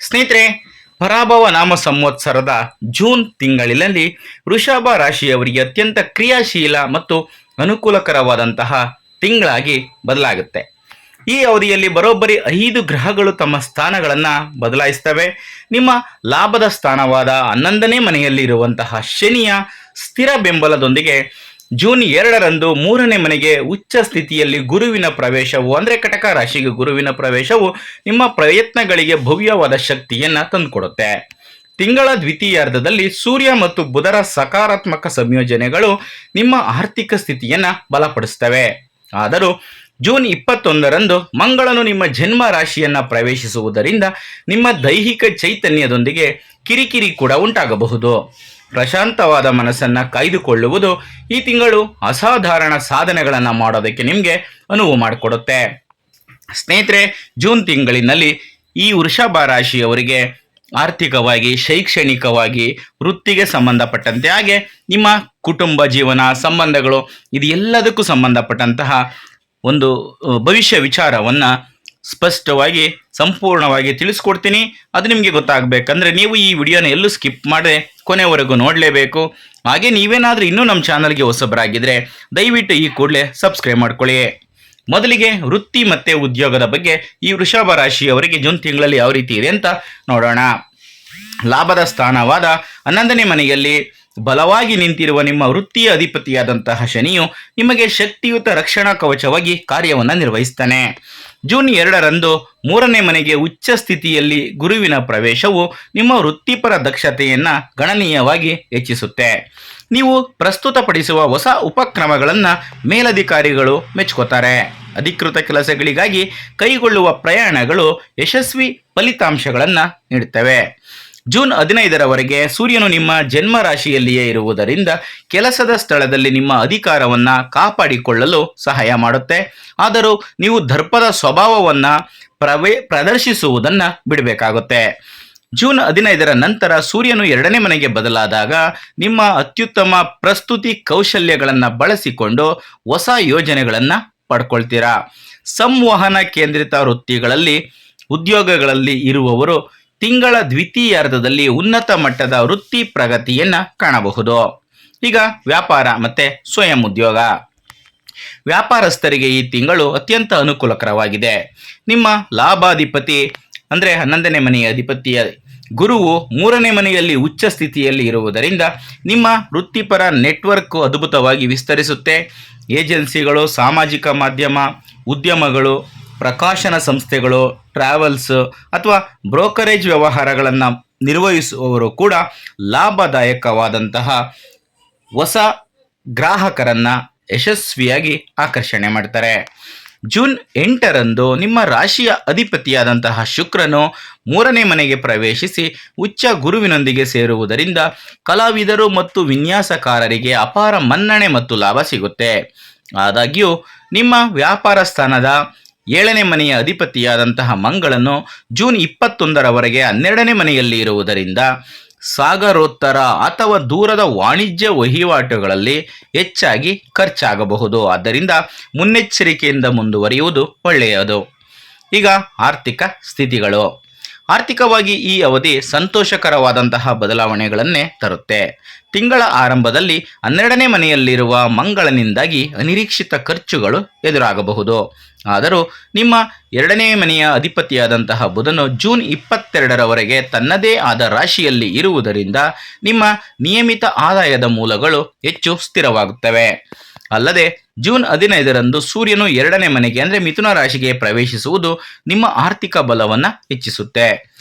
ಸ್ನೇಹಿತರೆ, ಪರಾಭವ ನಾಮ ಸಂವತ್ಸರದ ಜೂನ್ ತಿಂಗಳಿನಲ್ಲಿ ವೃಷಭ ರಾಶಿಯವರಿಗೆ ಅತ್ಯಂತ ಕ್ರಿಯಾಶೀಲ ಮತ್ತು ಅನುಕೂಲಕರವಾದಂತಹ ತಿಂಗಳಾಗಿ ಬದಲಾಗುತ್ತೆ. ಈ ಅವಧಿಯಲ್ಲಿ ಬರೋಬ್ಬರಿ 5 ಗ್ರಹಗಳು ತಮ್ಮ ಸ್ಥಾನಗಳನ್ನು ಬದಲಾಯಿಸ್ತವೆ. ನಿಮ್ಮ ಲಾಭದ ಸ್ಥಾನವಾದ 11ನೇ ಮನೆಯಲ್ಲಿರುವಂತಹ ಶನಿಯ ಸ್ಥಿರ ಬೆಂಬಲದೊಂದಿಗೆ ಜೂನ್ 2ರಂದು 3ನೇ ಮನೆಗೆ ಉಚ್ಚ ಸ್ಥಿತಿಯಲ್ಲಿ ಗುರುವಿನ ಪ್ರವೇಶವು ಅಂದರೆ ಕಟಕ ರಾಶಿಗೆ ಗುರುವಿನ ಪ್ರವೇಶವು ನಿಮ್ಮ ಪ್ರಯತ್ನಗಳಿಗೆ ಭವ್ಯವಾದ ಶಕ್ತಿಯನ್ನು ತಂದುಕೊಡುತ್ತೆ. ತಿಂಗಳ ದ್ವಿತೀಯಾರ್ಧದಲ್ಲಿ ಸೂರ್ಯ ಮತ್ತು ಬುಧರ ಸಕಾರಾತ್ಮಕ ಸಂಯೋಜನೆಗಳು ನಿಮ್ಮ ಆರ್ಥಿಕ ಸ್ಥಿತಿಯನ್ನು ಬಲಪಡಿಸ್ತವೆ. ಆದರೂ ಜೂನ್ 21ರಂದು ಮಂಗಳನು ನಿಮ್ಮ ಜನ್ಮ ರಾಶಿಯನ್ನು ಪ್ರವೇಶಿಸುವುದರಿಂದ ನಿಮ್ಮ ದೈಹಿಕ ಚೈತನ್ಯದೊಂದಿಗೆ ಕಿರಿಕಿರಿ ಕೂಡ ಉಂಟಾಗಬಹುದು. ಪ್ರಶಾಂತವಾದ ಮನಸ್ಸನ್ನು ಕಾಯ್ದುಕೊಳ್ಳುವುದು ಈ ತಿಂಗಳು ಅಸಾಧಾರಣ ಸಾಧನೆಗಳನ್ನು ಮಾಡೋದಕ್ಕೆ ನಿಮಗೆ ಅನುವು ಮಾಡಿಕೊಡುತ್ತೆ. ಸ್ನೇಹಿತರೆ, ಜೂನ್ ತಿಂಗಳಿನಲ್ಲಿ ಈ ವೃಷಭ ರಾಶಿಯವರಿಗೆ ಆರ್ಥಿಕವಾಗಿ, ಶೈಕ್ಷಣಿಕವಾಗಿ, ವೃತ್ತಿಗೆ ಸಂಬಂಧಪಟ್ಟಂತೆ, ಹಾಗೆ ನಿಮ್ಮ ಕುಟುಂಬ ಜೀವನ, ಸಂಬಂಧಗಳು, ಇದು ಎಲ್ಲದಕ್ಕೂ ಸಂಬಂಧಪಟ್ಟಂತಹ ಒಂದು ಭವಿಷ್ಯ ವಿಚಾರವನ್ನು ಸ್ಪಷ್ಟವಾಗಿ ಸಂಪೂರ್ಣವಾಗಿ ತಿಳಿಸ್ಕೊಡ್ತೀನಿ. ಅದು ನಿಮಗೆ ಗೊತ್ತಾಗಬೇಕಂದ್ರೆ ನೀವು ಈ ವಿಡಿಯೋನ ಎಲ್ಲೂ ಸ್ಕಿಪ್ ಮಾಡದೆ ಕೊನೆವರೆಗೂ ನೋಡಲೇಬೇಕು. ಹಾಗೆ ನೀವೇನಾದರೂ ಇನ್ನೂ ನಮ್ಮ ಚಾನಲ್ಗೆ ಹೊಸಬರಾಗಿದ್ದರೆ ದಯವಿಟ್ಟು ಈ ಕೂಡಲೇ ಸಬ್ಸ್ಕ್ರೈಬ್ ಮಾಡ್ಕೊಳ್ಳಿ. ಮೊದಲಿಗೆ ವೃತ್ತಿ ಮತ್ತು ಉದ್ಯೋಗದ ಬಗ್ಗೆ ಈ ವೃಷಭ ರಾಶಿಯವರಿಗೆ ಜೂನ್ ತಿಂಗಳಲ್ಲಿ ಯಾವ ರೀತಿ ಇದೆ ಅಂತ ನೋಡೋಣ. ಲಾಭದ ಸ್ಥಾನವಾದ 11ನೇ ಮನೆಯಲ್ಲಿ ಬಲವಾಗಿ ನಿಂತಿರುವ ನಿಮ್ಮ ವೃತ್ತಿಯ ಅಧಿಪತಿಯಾದಂತಹ ಶನಿಯು ನಿಮಗೆ ಶಕ್ತಿಯುತ ರಕ್ಷಣಾ ಕವಚವಾಗಿ ಕಾರ್ಯವನ್ನು ನಿರ್ವಹಿಸ್ತಾನೆ. ಜೂನ್ 2ರಂದು 3ನೇ ಮನೆಗೆ ಉಚ್ಚ ಸ್ಥಿತಿಯಲ್ಲಿ ಗುರುವಿನ ಪ್ರವೇಶವು ನಿಮ್ಮ ವೃತ್ತಿಪರ ದಕ್ಷತೆಯನ್ನು ಗಣನೀಯವಾಗಿ ಹೆಚ್ಚಿಸುತ್ತೆ. ನೀವು ಪ್ರಸ್ತುತಪಡಿಸುವ ಹೊಸ ಉಪಕ್ರಮಗಳನ್ನು ಮೇಲಧಿಕಾರಿಗಳು ಮೆಚ್ಕೋತಾರೆ. ಅಧಿಕೃತ ಕೆಲಸಗಳಿಗಾಗಿ ಕೈಗೊಳ್ಳುವ ಪ್ರಯಾಣಗಳು ಯಶಸ್ವಿ ಫಲಿತಾಂಶಗಳನ್ನು ನೀಡುತ್ತವೆ. ಜೂನ್ 15ರವರೆಗೆ ಸೂರ್ಯನು ನಿಮ್ಮ ಜನ್ಮ ರಾಶಿಯಲ್ಲಿಯೇ ಇರುವುದರಿಂದ ಕೆಲಸದ ಸ್ಥಳದಲ್ಲಿ ನಿಮ್ಮ ಅಧಿಕಾರವನ್ನು ಕಾಪಾಡಿಕೊಳ್ಳಲು ಸಹಾಯ ಮಾಡುತ್ತೆ. ಆದರೂ ನೀವು ದರ್ಪದ ಸ್ವಭಾವವನ್ನು ಪ್ರದರ್ಶಿಸುವುದನ್ನು ಬಿಡಬೇಕಾಗುತ್ತೆ. ಜೂನ್ 15ರ ನಂತರ ಸೂರ್ಯನು 2ನೇ ಮನೆಗೆ ಬದಲಾದಾಗ ನಿಮ್ಮ ಅತ್ಯುತ್ತಮ ಪ್ರಸ್ತುತಿ ಕೌಶಲ್ಯಗಳನ್ನು ಬಳಸಿಕೊಂಡು ಹೊಸ ಯೋಜನೆಗಳನ್ನು ಪಡ್ಕೊಳ್ತೀರಾ. ಸಂವಹನ ಕೇಂದ್ರಿತ ವೃತ್ತಿಗಳಲ್ಲಿ ಉದ್ಯೋಗಗಳಲ್ಲಿ ಇರುವವರು ತಿಂಗಳ ದ್ವಿತೀಯಾರ್ಧದಲ್ಲಿ ಉನ್ನತ ಮಟ್ಟದ ವೃತ್ತಿ ಪ್ರಗತಿಯನ್ನು ಕಾಣಬಹುದು. ಈಗ ವ್ಯಾಪಾರ ಮತ್ತು ಸ್ವಯಂ ಉದ್ಯೋಗ. ವ್ಯಾಪಾರಸ್ಥರಿಗೆ ಈ ತಿಂಗಳು ಅತ್ಯಂತ ಅನುಕೂಲಕರವಾಗಿದೆ. ನಿಮ್ಮ ಲಾಭಾಧಿಪತಿ ಅಂದರೆ 11ನೇ ಮನೆಯ ಅಧಿಪತಿಯ ಗುರುವು 3ನೇ ಮನೆಯಲ್ಲಿ ಉಚ್ಚ ಸ್ಥಿತಿಯಲ್ಲಿ ಇರುವುದರಿಂದ ನಿಮ್ಮ ವೃತ್ತಿಪರ ನೆಟ್ವರ್ಕ್ ಅದ್ಭುತವಾಗಿ ವಿಸ್ತರಿಸುತ್ತೆ. ಏಜೆನ್ಸಿಗಳು, ಸಾಮಾಜಿಕ ಮಾಧ್ಯಮ, ಉದ್ಯಮಗಳು, ಪ್ರಕಾಶನ ಸಂಸ್ಥೆಗಳು, ಟ್ರಾವೆಲ್ಸ್ ಅಥವಾ ಬ್ರೋಕರೇಜ್ ವ್ಯವಹಾರಗಳನ್ನು ನಿರ್ವಹಿಸುವವರು ಕೂಡ ಲಾಭದಾಯಕವಾದಂತಹ ಹೊಸ ಗ್ರಾಹಕರನ್ನು ಯಶಸ್ವಿಯಾಗಿ ಆಕರ್ಷಣೆ ಮಾಡ್ತಾರೆ. ಜೂನ್ 8ರಂದು ನಿಮ್ಮ ರಾಶಿಯ ಅಧಿಪತಿಯಾದಂತಹ ಶುಕ್ರನು 3ನೇ ಮನೆಗೆ ಪ್ರವೇಶಿಸಿ ಉಚ್ಚ ಗುರುವಿನೊಂದಿಗೆ ಸೇರುವುದರಿಂದ ಕಲಾವಿದರು ಮತ್ತು ವಿನ್ಯಾಸಕಾರರಿಗೆ ಅಪಾರ ಮನ್ನಣೆ ಮತ್ತು ಲಾಭ ಸಿಗುತ್ತೆ. ಆದಾಗ್ಯೂ ನಿಮ್ಮ ವ್ಯಾಪಾರ ಸ್ಥಾನದ 7ನೇ ಮನೆಯ ಅಧಿಪತಿಯಾದಂತಹ ಮಂಗಳನು ಜೂನ್ 21ರವರೆಗೆ 12ನೇ ಮನೆಯಲ್ಲಿ ಇರುವುದರಿಂದ ಸಾಗರೋತ್ತರ ಅಥವಾ ದೂರದ ವಾಣಿಜ್ಯ ವಹಿವಾಟುಗಳಲ್ಲಿ ಹೆಚ್ಚಾಗಿ ಖರ್ಚಾಗಬಹುದು. ಆದ್ದರಿಂದ ಮುನ್ನೆಚ್ಚರಿಕೆಯಿಂದ ಮುಂದುವರಿಯುವುದು ಒಳ್ಳೆಯದು. ಈಗ ಆರ್ಥಿಕ ಸ್ಥಿತಿಗಳು. ಆರ್ಥಿಕವಾಗಿ ಈ ಅವಧಿ ಸಂತೋಷಕರವಾದಂತಹ ಬದಲಾವಣೆಗಳನ್ನೇ ತರುತ್ತೆ. ತಿಂಗಳ ಆರಂಭದಲ್ಲಿ 12ನೇ ಮನೆಯಲ್ಲಿರುವ ಮಂಗಳನಿಂದಾಗಿ ಅನಿರೀಕ್ಷಿತ ಖರ್ಚುಗಳು ಎದುರಾಗಬಹುದು. ಆದರೂ ನಿಮ್ಮ 2ನೇ ಮನೆಯ ಅಧಿಪತಿಯಾದಂತಹ ಬುಧನು ಜೂನ್ 22ರವರೆಗೆ ತನ್ನದೇ ಆದ ರಾಶಿಯಲ್ಲಿ ಇರುವುದರಿಂದ ನಿಮ್ಮ ನಿಯಮಿತ ಆದಾಯದ ಮೂಲಗಳು ಹೆಚ್ಚು ಸ್ಥಿರವಾಗುತ್ತವೆ. ಅಲ್ಲದೆ ಜೂನ್ 15ರಂದು ಸೂರ್ಯನು 2ನೇ ಮನೆಗೆ ಅಂದರೆ ಮಿಥುನ ರಾಶಿಗೆ ಪ್ರವೇಶಿಸುವುದು ನಿಮ್ಮ ಆರ್ಥಿಕ ಬಲವನ್ನು ಹೆಚ್ಚಿಸುತ್ತೆ.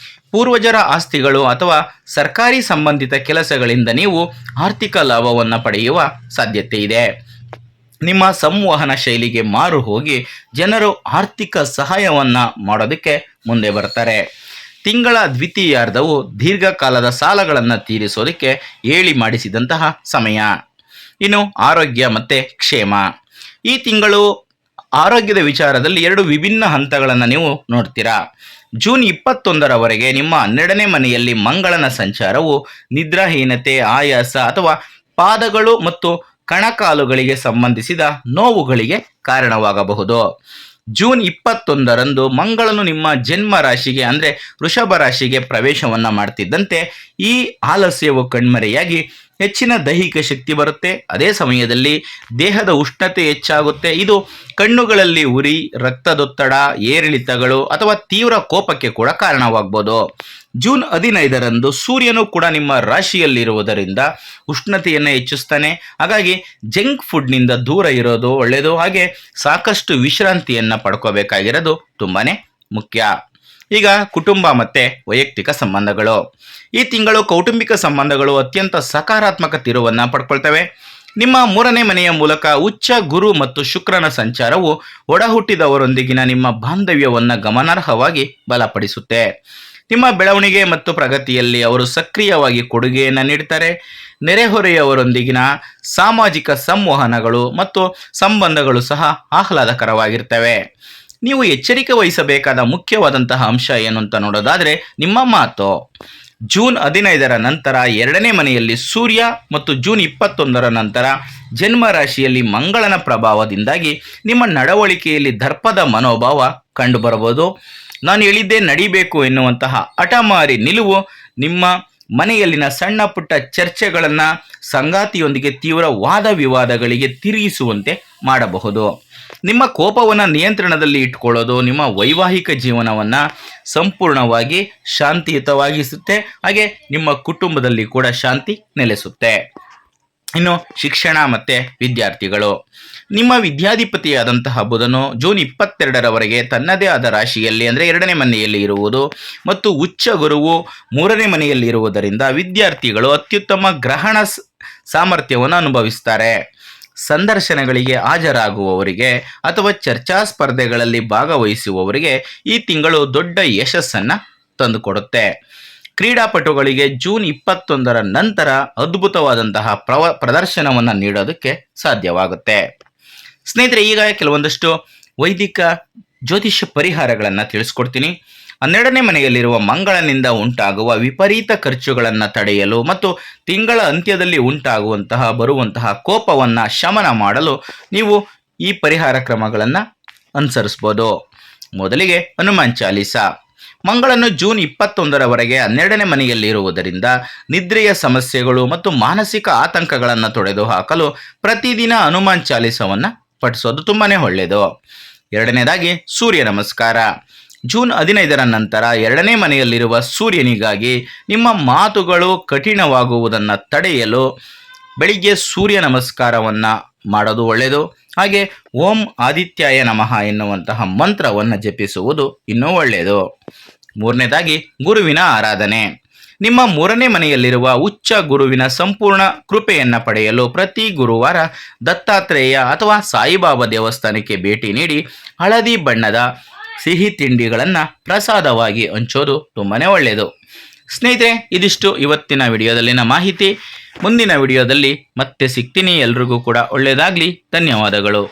ಪೂರ್ವಜರ ಆಸ್ತಿಗಳು ಅಥವಾ ಸರ್ಕಾರಿ ಸಂಬಂಧಿತ ಕೆಲಸಗಳಿಂದ ನೀವು ಆರ್ಥಿಕ ಲಾಭವನ್ನು ಪಡೆಯುವ ಸಾಧ್ಯತೆ ಇದೆ. ನಿಮ್ಮ ಸಂವಹನ ಶೈಲಿಗೆ ಮಾರು ಹೋಗಿ ಜನರು ಆರ್ಥಿಕ ಸಹಾಯವನ್ನು ಮಾಡೋದಕ್ಕೆ ಮುಂದೆ ಬರ್ತಾರೆ. ತಿಂಗಳ ದ್ವಿತೀಯಾರ್ಧವು ದೀರ್ಘಕಾಲದ ಸಾಲಗಳನ್ನು ತೀರಿಸೋದಕ್ಕೆ ಹೇಳಿ ಮಾಡಿಸಿದಂತಹ ಸಮಯ. ಇನ್ನು ಆರೋಗ್ಯ ಮತ್ತು ಕ್ಷೇಮ. ಈ ತಿಂಗಳು ಆರೋಗ್ಯದ ವಿಚಾರದಲ್ಲಿ 2 ವಿಭಿನ್ನ ಹಂತಗಳನ್ನು ನೀವು ನೋಡ್ತೀರಾ. ಜೂನ್ 21ರವರೆಗೆ ನಿಮ್ಮ 12ನೇ ಮನೆಯಲ್ಲಿ ಮಂಗಳನ ಸಂಚಾರವು ನಿದ್ರಾಹೀನತೆ, ಆಯಾಸ ಅಥವಾ ಪಾದಗಳು ಮತ್ತು ಕಣಕಾಲುಗಳಿಗೆ ಸಂಬಂಧಿಸಿದ ನೋವುಗಳಿಗೆ ಕಾರಣವಾಗಬಹುದು. ಜೂನ್ 21ರಂದು ಮಂಗಳನು ನಿಮ್ಮ ಜನ್ಮ ರಾಶಿಗೆ ಅಂದರೆ ವೃಷಭ ರಾಶಿಗೆ ಪ್ರವೇಶವನ್ನ ಮಾಡ್ತಿದ್ದಂತೆ ಈ ಆಲಸ್ಯವು ಕಣ್ಮರೆಯಾಗಿ ಹೆಚ್ಚಿನ ದೈಹಿಕ ಶಕ್ತಿ ಬರುತ್ತೆ. ಅದೇ ಸಮಯದಲ್ಲಿ ದೇಹದ ಉಷ್ಣತೆ ಹೆಚ್ಚಾಗುತ್ತೆ. ಇದು ಕಣ್ಣುಗಳಲ್ಲಿ ಉರಿ, ರಕ್ತದೊತ್ತಡ, ಏರಿಳಿತಗಳು ಅಥವಾ ತೀವ್ರ ಕೋಪಕ್ಕೆ ಕೂಡ ಕಾರಣವಾಗಬಹುದು. ಜೂನ್ 15ರಂದು ಸೂರ್ಯನು ಕೂಡ ನಿಮ್ಮ ರಾಶಿಯಲ್ಲಿರುವುದರಿಂದ ಉಷ್ಣತೆಯನ್ನು ಹೆಚ್ಚಿಸ್ತಾನೆ. ಹಾಗಾಗಿ ಜಂಕ್ ಫುಡ್ನಿಂದ ದೂರ ಇರೋದು ಒಳ್ಳೆಯದು. ಹಾಗೆ ಸಾಕಷ್ಟು ವಿಶ್ರಾಂತಿಯನ್ನು ಪಡ್ಕೋಬೇಕಾಗಿರೋದು ತುಂಬಾನೇ ಮುಖ್ಯ. ಈಗ ಕುಟುಂಬ ಮತ್ತೆ ವೈಯಕ್ತಿಕ ಸಂಬಂಧಗಳು. ಈ ತಿಂಗಳು ಕೌಟುಂಬಿಕ ಸಂಬಂಧಗಳು ಅತ್ಯಂತ ಸಕಾರಾತ್ಮಕ ತಿರುವನ್ನು ಪಡ್ಕೊಳ್ತವೆ. ನಿಮ್ಮ 3ನೇ ಮನೆಯ ಮೂಲಕ ಉಚ್ಚ ಗುರು ಮತ್ತು ಶುಕ್ರನ ಸಂಚಾರವು ಒಡಹುಟ್ಟಿದವರೊಂದಿಗಿನ ನಿಮ್ಮ ಬಾಂಧವ್ಯವನ್ನು ಗಮನಾರ್ಹವಾಗಿ ಬಲಪಡಿಸುತ್ತೆ. ನಿಮ್ಮ ಬೆಳವಣಿಗೆ ಮತ್ತು ಪ್ರಗತಿಯಲ್ಲಿ ಅವರು ಸಕ್ರಿಯವಾಗಿ ಕೊಡುಗೆಯನ್ನು ನೀಡ್ತಾರೆ. ನೆರೆಹೊರೆಯವರೊಂದಿಗಿನ ಸಾಮಾಜಿಕ ಸಂವಹನಗಳು ಮತ್ತು ಸಂಬಂಧಗಳು ಸಹ ಆಹ್ಲಾದಕರವಾಗಿರ್ತವೆ. ನೀವು ಎಚ್ಚರಿಕೆ ವಹಿಸಬೇಕಾದ ಮುಖ್ಯವಾದಂತಹ ಅಂಶ ಏನು ಅಂತ ನೋಡೋದಾದರೆ ನಿಮ್ಮ ಮಾತು. ಜೂನ್ 15ರ ನಂತರ 2ನೇ ಮನೆಯಲ್ಲಿ ಸೂರ್ಯ ಮತ್ತು ಜೂನ್ 21ರ ನಂತರ ಜನ್ಮ ರಾಶಿಯಲ್ಲಿ ಮಂಗಳನ ಪ್ರಭಾವದಿಂದಾಗಿ ನಿಮ್ಮ ನಡವಳಿಕೆಯಲ್ಲಿ ದರ್ಪದ ಮನೋಭಾವ ಕಂಡುಬರಬಹುದು. ನಾನು ಹೇಳಿದ್ದೇ ನಡಿಬೇಕು ಎನ್ನುವಂತಹ ಹಠಮಾರಿ ನಿಲುವು ನಿಮ್ಮ ಮನೆಯಲ್ಲಿನ ಸಣ್ಣ ಪುಟ್ಟ ಚರ್ಚೆಗಳನ್ನು ಸಂಗಾತಿಯೊಂದಿಗೆ ತೀವ್ರ ವಾದ ವಿವಾದಗಳಿಗೆ ತಿರುಗಿಸುವಂತೆ ಮಾಡಬಹುದು. ನಿಮ್ಮ ಕೋಪವನ್ನು ನಿಯಂತ್ರಣದಲ್ಲಿ ಇಟ್ಕೊಳ್ಳೋದು ನಿಮ್ಮ ವೈವಾಹಿಕ ಜೀವನವನ್ನು ಸಂಪೂರ್ಣವಾಗಿ ಶಾಂತಿಯುತವಾಗಿಸುತ್ತೆ. ಹಾಗೆ ನಿಮ್ಮ ಕುಟುಂಬದಲ್ಲಿ ಕೂಡ ಶಾಂತಿ ನೆಲೆಸುತ್ತೆ. ಇನ್ನು ಶಿಕ್ಷಣ ಮತ್ತು ವಿದ್ಯಾರ್ಥಿಗಳು. ನಿಮ್ಮ ವಿದ್ಯಾಧಿಪತಿಯಾದಂತಹ ಬುಧನು ಜೂನ್ 22ರವರೆಗೆ ತನ್ನದೇ ಆದ ರಾಶಿಯಲ್ಲಿ ಅಂದರೆ 2ನೇ ಮನೆಯಲ್ಲಿ ಇರುವುದು ಮತ್ತು ಉಚ್ಚ ಗುರುವು 3ನೇ ಮನೆಯಲ್ಲಿ ಇರುವುದರಿಂದ ವಿದ್ಯಾರ್ಥಿಗಳು ಅತ್ಯುತ್ತಮ ಗ್ರಹಣ ಸಾಮರ್ಥ್ಯವನ್ನು ಅನುಭವಿಸ್ತಾರೆ. ಸಂದರ್ಶನಗಳಿಗೆ ಹಾಜರಾಗುವವರಿಗೆ ಅಥವಾ ಚರ್ಚಾ ಸ್ಪರ್ಧೆಗಳಲ್ಲಿ ಭಾಗವಹಿಸುವವರಿಗೆ ಈ ತಿಂಗಳು ದೊಡ್ಡ ಯಶಸ್ಸನ್ನು ತಂದುಕೊಡುತ್ತೆ. ಕ್ರೀಡಾಪಟುಗಳಿಗೆ ಜೂನ್ 21ರ ನಂತರ ಅದ್ಭುತವಾದಂತಹ ಪ್ರದರ್ಶನವನ್ನು ನೀಡೋದಕ್ಕೆ ಸಾಧ್ಯವಾಗುತ್ತೆ. ಸ್ನೇಹಿತರೆ, ಈಗ ಕೆಲವೊಂದಷ್ಟು ವೈದಿಕ ಜ್ಯೋತಿಷ್ಯ ಪರಿಹಾರಗಳನ್ನು ತಿಳಿಸ್ಕೊಡ್ತೀನಿ. 12ನೇ ಮನೆಯಲ್ಲಿರುವ ಮಂಗಳನಿಂದ ಉಂಟಾಗುವ ವಿಪರೀತ ಖರ್ಚುಗಳನ್ನು ತಡೆಯಲು ಮತ್ತು ತಿಂಗಳ ಅಂತ್ಯದಲ್ಲಿ ಬರುವಂತಹ ಕೋಪವನ್ನು ಶಮನ ಮಾಡಲು ನೀವು ಈ ಪರಿಹಾರ ಕ್ರಮಗಳನ್ನು ಅನುಸರಿಸ್ಬೋದು. ಮೊದಲಿಗೆ ಹನುಮಾನ್ ಚಾಲೀಸ. ಮಂಗಳನು ಜೂನ್ 21ರವರೆಗೆ 12ನೇ ಮನೆಯಲ್ಲಿರುವುದರಿಂದ ನಿದ್ರೆಯ ಸಮಸ್ಯೆಗಳು ಮತ್ತು ಮಾನಸಿಕ ಆತಂಕಗಳನ್ನು ತೊಡೆದುಹಾಕಲು ಪ್ರತಿದಿನ ಹನುಮಾನ್ ಚಾಲೀಸವನ್ನು ಪಠಿಸೋದು ತುಂಬಾನೇ ಒಳ್ಳೆಯದು. ಎರಡನೇದಾಗಿ ಸೂರ್ಯ ನಮಸ್ಕಾರ. ಜೂನ್ 15ರ ನಂತರ 2ನೇ ಮನೆಯಲ್ಲಿರುವ ಸೂರ್ಯನಿಗಾಗಿ ನಿಮ್ಮ ಮಾತುಗಳು ಕಠಿಣವಾಗುವುದನ್ನು ತಡೆಯಲು ಬೆಳಿಗ್ಗೆ ಸೂರ್ಯ ನಮಸ್ಕಾರವನ್ನು ಮಾಡೋದು ಒಳ್ಳೆಯದು. ಹಾಗೆ ಓಂ ಆದಿತ್ಯಾಯ ನಮಃ ಎನ್ನುವಂತಹ ಮಂತ್ರವನ್ನು ಜಪಿಸುವುದು ಇನ್ನೂ ಒಳ್ಳೆಯದು. ಮೂರನೇದಾಗಿ ಗುರುವಿನ ಆರಾಧನೆ. ನಿಮ್ಮ 3ನೇ ಮನೆಯಲ್ಲಿರುವ ಉಚ್ಚ ಗುರುವಿನ ಸಂಪೂರ್ಣ ಕೃಪೆಯನ್ನು ಪಡೆಯಲು ಪ್ರತಿ ಗುರುವಾರ ದತ್ತಾತ್ರೇಯ ಅಥವಾ ಸಾಯಿಬಾಬಾ ದೇವಸ್ಥಾನಕ್ಕೆ ಭೇಟಿ ನೀಡಿ ಹಳದಿ ಬಣ್ಣದ ಸಿಹಿ ತಿಂಡಿಗಳನ್ನು ಪ್ರಸಾದವಾಗಿ ಹಂಚೋದು ತುಂಬಾ ಒಳ್ಳೆಯದು. ಸ್ನೇಹಿತರೆ, ಇದಿಷ್ಟು ಇವತ್ತಿನ ವಿಡಿಯೋದಲ್ಲಿನ ಮಾಹಿತಿ. ಮುಂದಿನ ವಿಡಿಯೋದಲ್ಲಿ ಮತ್ತೆ ಸಿಗ್ತೀನಿ. ಎಲ್ರಿಗೂ ಕೂಡ ಒಳ್ಳೆಯದಾಗಲಿ. ಧನ್ಯವಾದಗಳು.